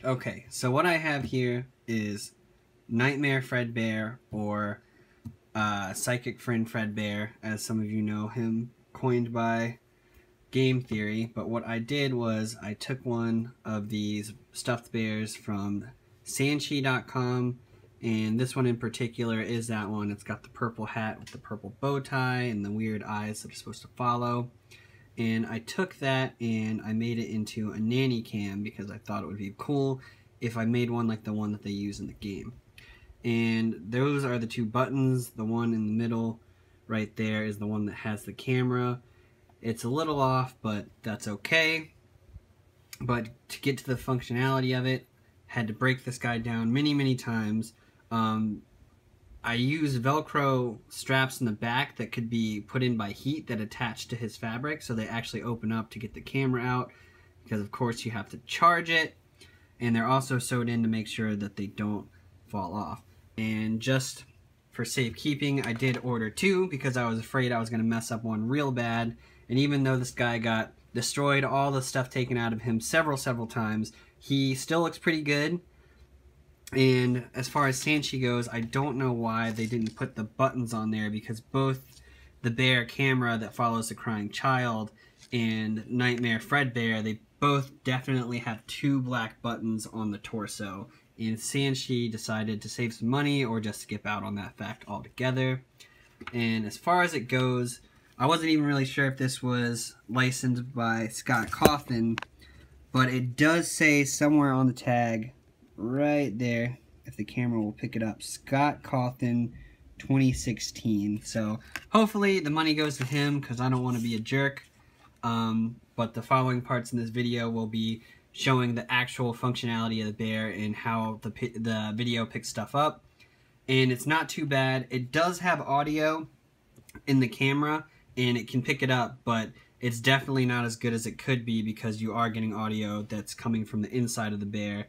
Okay, so what I have here is Nightmare Fredbear, or Psychic Friend Fredbear, as some of you know him, coined by Game Theory. But what I did was I took one of these stuffed bears from Sanchi.com, and this one in particular is that one. It's got the purple hat with the purple bow tie and the weird eyes that are supposed to follow. And I took that and I made it into a nanny cam because I thought it would be cool if I made one like the one that they use in the game. And those are the two buttons. The one in the middle right there is the one that has the camera. It's a little off, but that's okay. But to get to the functionality of it, had to break this guy down many times. I used Velcro straps in the back that could be put in by heat that attach to his fabric, so they actually open up to get the camera out, because of course you have to charge it, and they're also sewed in to make sure that they don't fall off. And just for safekeeping, I did order two because I was afraid I was going to mess up one real bad. And even though this guy got destroyed, all the stuff taken out of him several times, he still looks pretty good. And as far as Sanchi goes, I don't know why they didn't put the buttons on there, because both the bear camera that follows the crying child and Nightmare Fredbear, they both definitely have two black buttons on the torso. And Sanchi decided to save some money or just skip out on that fact altogether. And as far as it goes, I wasn't even really sure if this was licensed by Scott Cawthon, but it does say somewhere on the tag right there, if the camera will pick it up, Scott Cawthon 2016. So hopefully the money goes to him, because I don't want to be a jerk. But the following parts in this video will be showing the actual functionality of the bear and how the video picks stuff up. And it's not too bad. It does have audio in the camera and it can pick it up, but it's definitely not as good as it could be, because you are getting audio that's coming from the inside of the bear.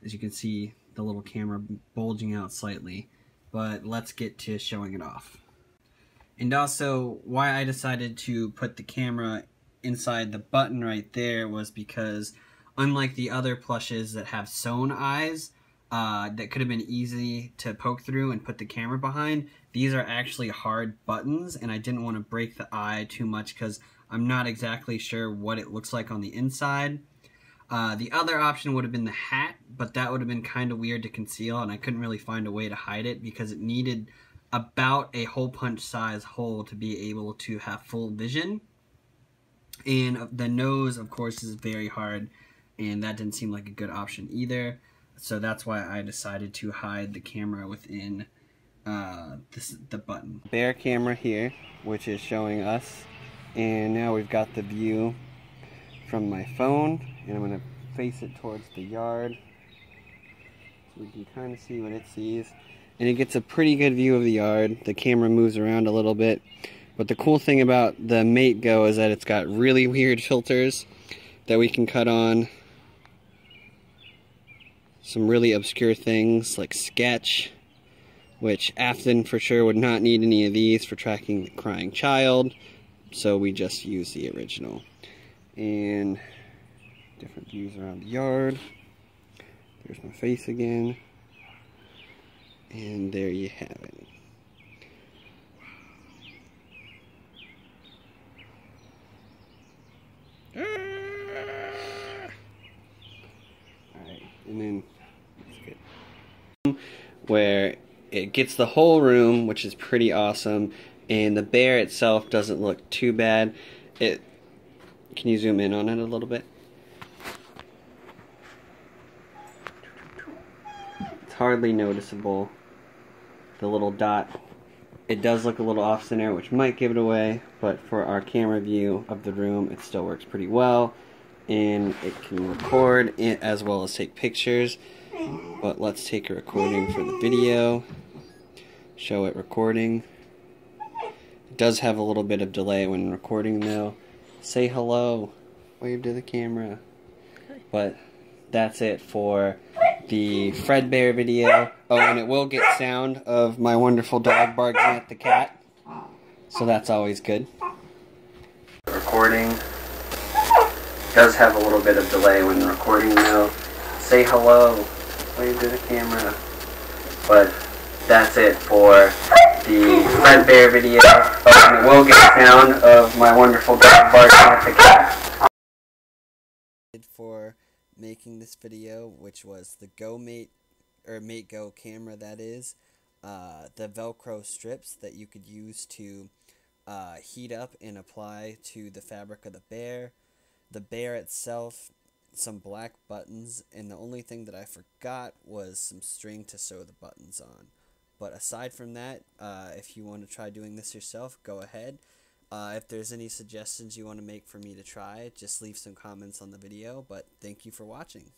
As you can see, the little camera bulging out slightly. But let's get to showing it off. And also, why I decided to put the camera inside the button right there was because, unlike the other plushes that have sewn eyes, that could have been easy to poke through and put the camera behind, these are actually hard buttons, and I didn't want to break the eye too much because I'm not exactly sure what it looks like on the inside. The other option would have been the hat, but that would have been kind of weird to conceal, and I couldn't really find a way to hide it because it needed about a hole punch size hole to be able to have full vision. And the nose, of course, is very hard, and that didn't seem like a good option either. So that's why I decided to hide the camera within the button. Bear camera here, which is showing us, and now we've got the view from my phone, and I'm going to face it towards the yard so we can kind of see what it sees. And it gets a pretty good view of the yard. The camera moves around a little bit, but the cool thing about the Mate Go is that it's got really weird filters that we can cut on. Some really obscure things like sketch, which Afton for sure would not need any of these for tracking the crying child, so we just use the original. And different views around the yard. There's my face again. And there you have it. Alright, and then let's get where it gets the whole room, which is pretty awesome, and the bear itself doesn't look too bad. Can you zoom in on it a little bit? It's hardly noticeable, the little dot. It does look a little off center, which might give it away, but for our camera view of the room, it still works pretty well, and it can record as well as take pictures. But let's take a recording for the video. Show it recording. It does have a little bit of delay when recording though. Say hello. Wave to the camera. But that's it for the Fredbear video. Oh, and it will get sound of my wonderful dog barking at the cat. So that's always good. Recording does have a little bit of delay when recording though. say hello, wave to the camera. But that's it for the Fredbear video. Oh, we'll get sound of my wonderful dog barking at the cat. For making this video, which was the Mate Go camera, that is, the Velcro strips that you could use to heat up and apply to the fabric of the bear itself, some black buttons, and the only thing that I forgot was some string to sew the buttons on. But aside from that, if you want to try doing this yourself, go ahead. If there's any suggestions you want to make for me to try, just leave some comments on the video, but thank you for watching.